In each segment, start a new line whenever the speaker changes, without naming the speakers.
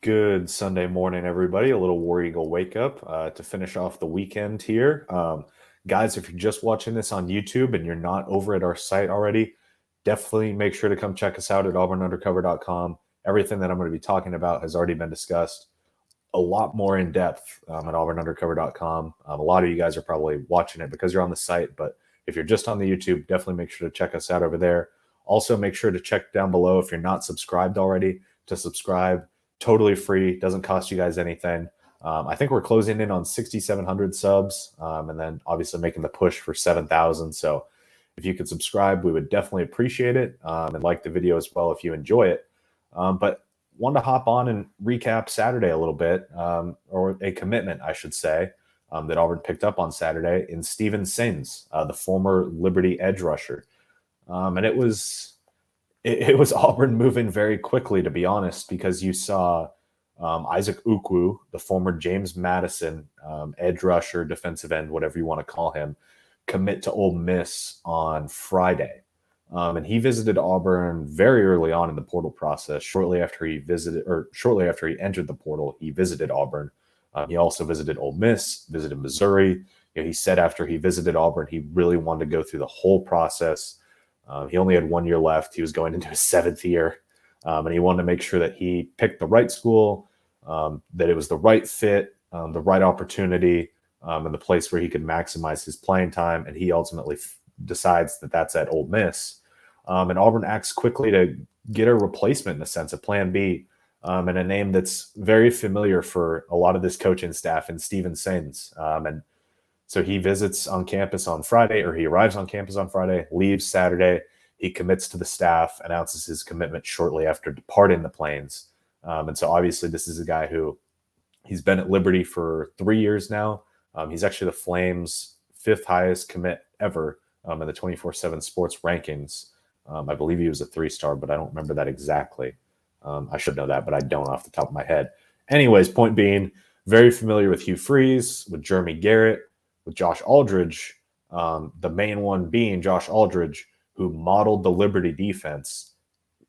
Good Sunday morning, everybody. A little War Eagle wake up to finish off the weekend here. Guys, if you're just watching this on YouTube and you're not over at our site already, definitely make sure to come check us out at auburnundercover.com. Everything that I'm going to be talking about has already been discussed a lot more in depth at auburnundercover.com. A lot of you guys are probably watching it because you're on the site, but if you're just on the YouTube, definitely make sure to check us out over there. Also, make sure to check down below if you're not subscribed already to subscribe. Totally free, doesn't cost you guys anything. I think we're closing in on 6,700 subs, and then obviously making the push for 7,000. So if you could subscribe, we would definitely appreciate it, and like the video as well if you enjoy it. But wanted to hop on and recap Saturday a little bit, or a commitment, I should say, that Auburn picked up on Saturday in Steven Sins, the former Liberty edge rusher. And it was Auburn moving very quickly, to be honest, because you saw Isaac Ukwu, the former James Madison edge rusher, defensive end, whatever you want to call him, commit to Ole Miss on Friday. And he visited Auburn very early on in the portal process. Shortly after he entered the portal, he visited Auburn. He also visited Ole Miss, visited Missouri. He said after he visited Auburn, he really wanted to go through the whole process. He only had 1 year left. He was going into his seventh year, and he wanted to make sure that he picked the right school, that it was the right fit, the right opportunity, and the place where he could maximize his playing time. And he ultimately decides that that's at Ole Miss. And Auburn acts quickly to get a replacement, in a sense, a plan B, and a name that's very familiar for a lot of this coaching staff in Steven Sins. And so he visits on campus on Friday, or he arrives on campus on Friday, leaves Saturday. He commits to the staff, announces his commitment shortly after departing the Plains. And so obviously this is a guy who he's been at Liberty for 3 years now. He's actually the Flames' fifth highest commit ever in the 24/7 sports rankings. I believe he was a 3-star, but I don't remember that exactly. I should know that, but I don't off the top of my head. Anyways, point being, very familiar with Hugh Freeze, with Jeremy Garrett, with Josh Aldridge, the main one being Josh Aldridge, who modeled the Liberty defense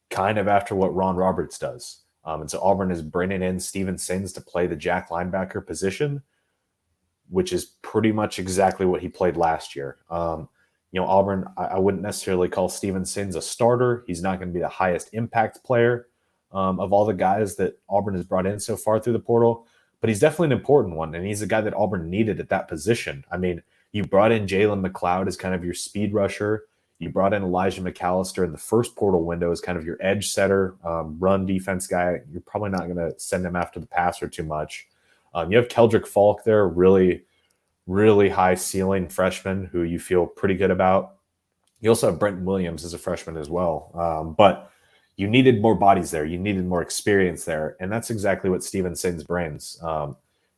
kind of after what Ron Roberts does. And so Auburn is bringing in Steven Sins to play the jack linebacker position, which is pretty much exactly what he played last year. Auburn, I wouldn't necessarily call Steven Sins a starter. He's not going to be the highest impact player of all the guys that Auburn has brought in so far through the portal, but he's definitely an important one, and he's a guy that Auburn needed at that position. I mean, you brought in Jalen McLeod as kind of your speed rusher. You brought in Elijah McAllister in the first portal window as kind of your edge setter, run defense guy. You're probably not going to send him after the passer too much. You have Keldrick Falk there, really high ceiling freshman who you feel pretty good about. You also have Brenton Williams as a freshman as well. But you needed more bodies there. You needed more experience there. And that's exactly what Steven Sins brings.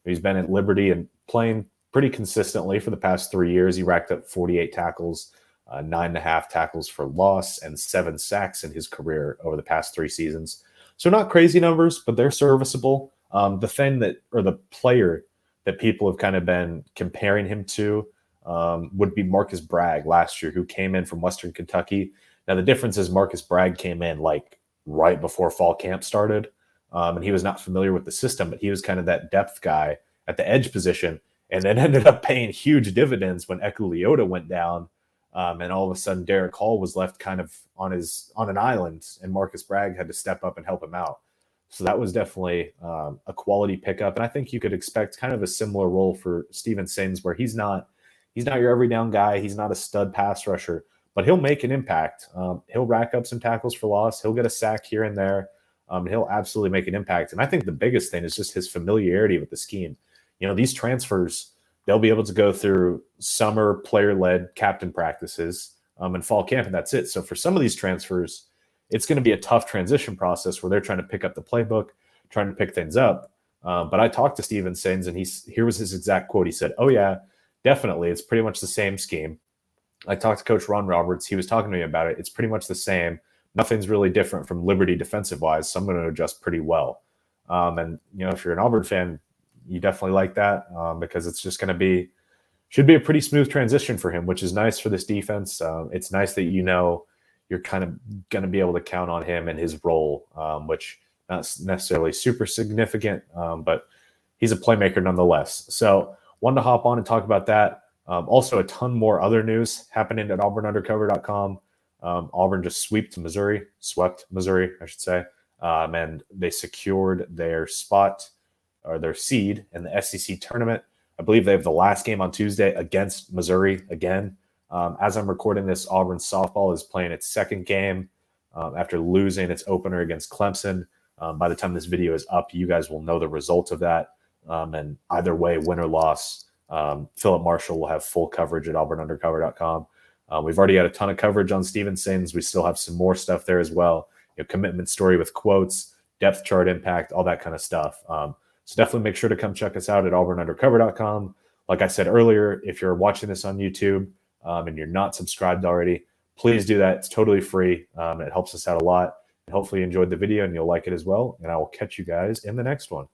He's been at Liberty and playing pretty consistently for the past 3 years. He racked up 48 tackles, 9.5 tackles for loss, and 7 sacks in his career over the past 3 seasons. So not crazy numbers, but they're serviceable. The player that people have kind of been comparing him to would be Marcus Bragg last year, who came in from Western Kentucky. Now, the difference is Marcus Bragg came in like right before fall camp started, and he was not familiar with the system, but he was kind of that depth guy at the edge position, and then ended up paying huge dividends when Eku Leota went down, and all of a sudden Derek Hall was left kind of on an island, and Marcus Bragg had to step up and help him out. So that was definitely a quality pickup, and I think you could expect kind of a similar role for Steven Sins, where he's not your every down guy. He's not a stud pass rusher, but he'll make an impact. He'll rack up some tackles for loss. He'll get a sack here and there. He'll absolutely make an impact. And I think the biggest thing is just his familiarity with the scheme. These transfers, they'll be able to go through summer player-led captain practices and fall camp, and that's it. So for some of these transfers, it's going to be a tough transition process where they're trying to pick up the playbook, trying to pick things up. But I talked to Steven Sins, and here was his exact quote. He said, "Oh, yeah, definitely. It's pretty much the same scheme. I talked to Coach Ron Roberts. He was talking to me about it. It's pretty much the same. Nothing's really different from Liberty defensive-wise, so I'm going to adjust pretty well." And, if you're an Auburn fan, you definitely like that because it's just going to should be a pretty smooth transition for him, which is nice for this defense. It's nice that you're kind of going to be able to count on him and his role, which not necessarily super significant, but he's a playmaker nonetheless. So wanted to hop on and talk about that. Also, a ton more other news happening at auburnundercover.com. Auburn just swept Missouri, I should say, and they secured their spot or their seed in the SEC tournament. I believe they have the last game on Tuesday against Missouri again. As I'm recording this, Auburn softball is playing its second game after losing its opener against Clemson. By the time this video is up, you guys will know the result of that. And either way, win or loss, Philip Marshall will have full coverage at auburnundercover.com. We've already got a ton of coverage on Steven Sains. We still have some more stuff there as well. Commitment story with quotes, depth chart impact, all that kind of stuff. So definitely make sure to come check us out at auburnundercover.com. Like I said earlier, if you're watching this on YouTube and you're not subscribed already, please do that. It's totally free. It helps us out a lot. And hopefully you enjoyed the video and you'll like it as well. And I will catch you guys in the next one.